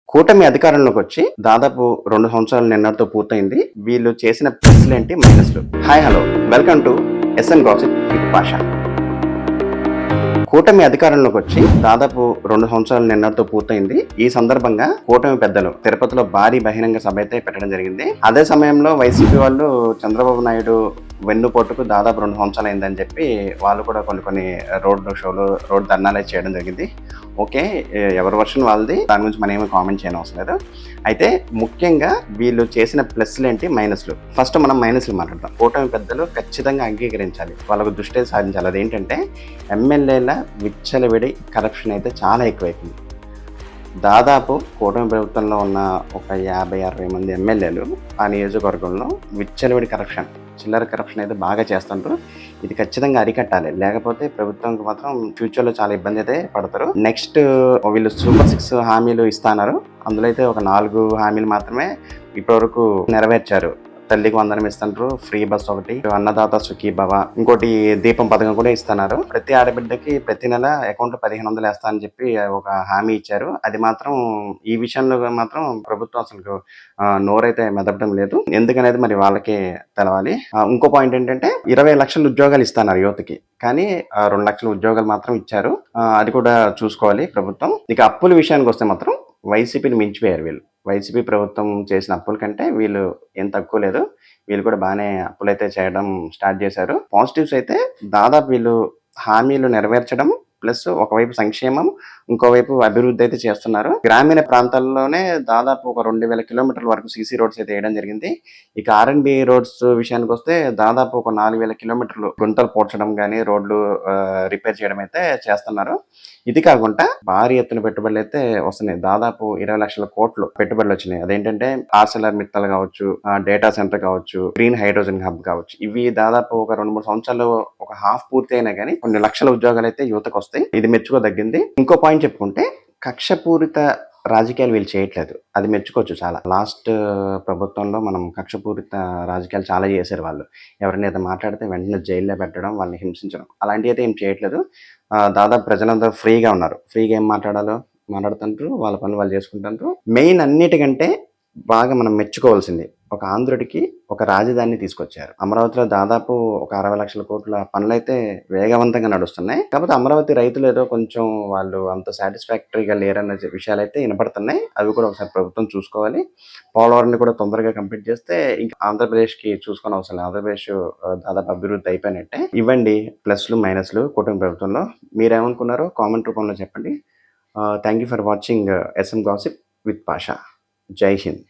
కూటమి అధికారంలోకి వచ్చి దాదాపు 2 సంవత్సరాలు నిన్నటితో పూర్తయింది. వీళ్ళు చేసిన ప్లస్‌లేంటి, మైనస్‌లు. Hi hello! Welcome to SN gossip with Pasha. కూటమి అధికారంలోకి వచ్చి దాదాపు 2 సంవత్సరాలు నిన్నటితో పూర్తయింది. ఈ సందర్భంగా కూటమి పెద్దలు తిరుపతిలో భారీ బహిరంగ సభ అయితే పెట్టడం జరిగింది. అదే సమయంలో వైసీపీ వాళ్ళు చంద్రబాబు నాయుడు వెన్నుపోటుకు దాదాపు 2 సంవత్సరాలు అయిందని చెప్పి వాళ్ళు కూడా కొన్ని రోడ్ షోలు, రోడ్ ధర్నాలు చేయడం జరిగింది. ఓకే, ఎవరి వర్షన్ వాళ్ళది, దాని గురించి మనం ఏమీ కామెంట్ చేయని అవసరం లేదు. అయితే ముఖ్యంగా వీళ్ళు చేసిన ప్లస్‌లేంటి, మైనస్‌లు. ఫస్ట్ మనం మైనస్‌లు మాట్లాడదాం. కూటమి పెద్దలు ఖచ్చితంగా అంగీకరించాలి, వాళ్ళకు దృష్టి సాధించాలి. అదేంటంటే ఎమ్మెల్యేల విచ్చలవిడి కరప్షన్ అయితే చాలా ఎక్కువైపోయింది. దాదాపు కూటమి ప్రభుత్వంలో ఉన్న ఒక 50-60 మంది ఎమ్మెల్యేలు ఆ నియోజకవర్గంలో విచ్చలవిడి కరప్షన్, చిల్లర కరప్షన్ అయితే బాగా చేస్తుంటారు. ఇది ఖచ్చితంగా అరికట్టాలి, లేకపోతే ప్రభుత్వంకి మాత్రం ఫ్యూచర్లో చాలా ఇబ్బంది అయితే పడతారు. నెక్స్ట్ వీళ్ళు సూపర్ 6 హామీలు ఇస్తున్నారు. అందులో అయితే ఒక 4 హామీలు మాత్రమే ఇప్పటివరకు నెరవేర్చారు. తల్లికి వందనం ఇస్తున్నారు, ఫ్రీ బస్ ఒకటి, అన్నదాత సుఖీభవ, ఇంకోటి దీపం పథకం కూడా ఇస్తున్నారు. ప్రతి ఆడబిడ్డకి ప్రతి నెల అకౌంట్ 1500 వేస్తా అని చెప్పి ఒక హామీ ఇచ్చారు. అది మాత్రం ఈ విషయంలో మాత్రం ప్రభుత్వం అసలు నోరైతే మెదపడం లేదు. ఎందుకనేది మరి వాళ్ళకే తెలవాలి. ఇంకో పాయింట్ ఏంటంటే 20 లక్షల ఉద్యోగాలు ఇస్తున్నారు యువతకి, కానీ 2 లక్షల ఉద్యోగాలు మాత్రం ఇచ్చారు. అది కూడా చూసుకోవాలి ప్రభుత్వం. ఇక అప్పుల విషయానికి వస్తే మాత్రం వైసీపీని మించిపోయారు వీళ్ళు. వైసీపీ ప్రభుత్వం చేసిన అప్పుల కంటే వీళ్ళు ఏం తక్కువ లేదు. వీళ్ళు కూడా బాగానే అప్పులైతే చేయడం స్టార్ట్ చేశారు. పాజిటివ్స్ అయితే దాదాపు వీళ్ళు హామీలు నెరవేర్చడం ప్లస్ ఒకవైపు సంక్షేమం, ఇంకోవైపు అభివృద్ధి అయితే చేస్తున్నారు. గ్రామీణ ప్రాంతాల్లోనే దాదాపు ఒక 2000 కిలోమీటర్ల వరకు సీసీ రోడ్స్ అయితే వేయడం జరిగింది. ఇక ఆర్ఎండ్బి రోడ్స్ విషయానికి వస్తే దాదాపు ఒక 4000 కిలోమీటర్లు గుంతలు పోడ్చడం కానీ, రోడ్లు రిపేర్ చేయడం అయితే చేస్తున్నారు. ఇది కాకుండా భారీ ఎత్తున పెట్టుబడులు అయితే వస్తున్నాయి. దాదాపు 20 లక్షల కోట్లు పెట్టుబడులు వచ్చినాయి. అదేంటంటే ఆర్సెలర్ మిత్తల్ కావచ్చు, డేటా సెంటర్ కావచ్చు, గ్రీన్ హైడ్రోజన్ హబ్ కావచ్చు. ఇవి దాదాపు ఒక 2-3 సంవత్సరాలు ఒక హాఫ్ పూర్తి అయినా కానీ కొన్ని లక్షల ఉద్యోగాలు అయితే యువతకు వస్తాయి. ఇది మెచ్చుకోదగ్గింది. ఇంకో పాయింట్ చెప్పుకుంటే కక్షపూరిత రాజకీయాలు వీళ్ళు చేయట్లేదు. అది మెచ్చుకోవచ్చు చాలా. లాస్ట్ ప్రభుత్వంలో మనం కక్షపూరిత రాజకీయాలు చాలా చేశారు వాళ్ళు. ఎవరైనా ఏదో మాట్లాడితే వెంటనే జైల్లో పెట్టడం, వాళ్ళని హింసించడం, అలాంటివి అయితే ఏం చేయట్లేదు. దాదాపు ప్రజలందరూ ఫ్రీగా ఉన్నారు. ఫ్రీగా ఏం మాట్లాడాలో మాట్లాడుతుంటారు, వాళ్ళ పనులు వాళ్ళు చేసుకుంటుంటారు. మెయిన్ అన్నిటికంటే బాగా మనం మెచ్చుకోవాల్సింది, ఒక ఆంధ్రుడికి ఒక రాజధానిని తీసుకొచ్చారు. అమరావతిలో దాదాపు ఒక 60 లక్షల కోట్ల పనులైతే వేగవంతంగా నడుస్తున్నాయి. కాకపోతే అమరావతి రైతులు ఏదో కొంచెం వాళ్ళు అంత సాటిస్ఫాక్టరీగా లేరన్న విషయాలైతే వినపడుతున్నాయి. అవి కూడా ఒకసారి ప్రభుత్వం చూసుకోవాలి. పోలవరాన్ని కూడా తొందరగా కంప్లీట్ చేస్తే ఇంకా ఆంధ్రప్రదేశ్కి చూసుకొని అవసరం లేదు. ఆంధ్రప్రదేశ్ దాదాపు అభివృద్ధి అయిపోయినట్టే. ఇవ్వండి ప్లస్లు మైనస్లు కూటమి ప్రభుత్వంలో. మీరేమనుకున్నారో కామెంట్ రూపంలో చెప్పండి. Thank you for watching SM gossip with Pasha. జై హింద్.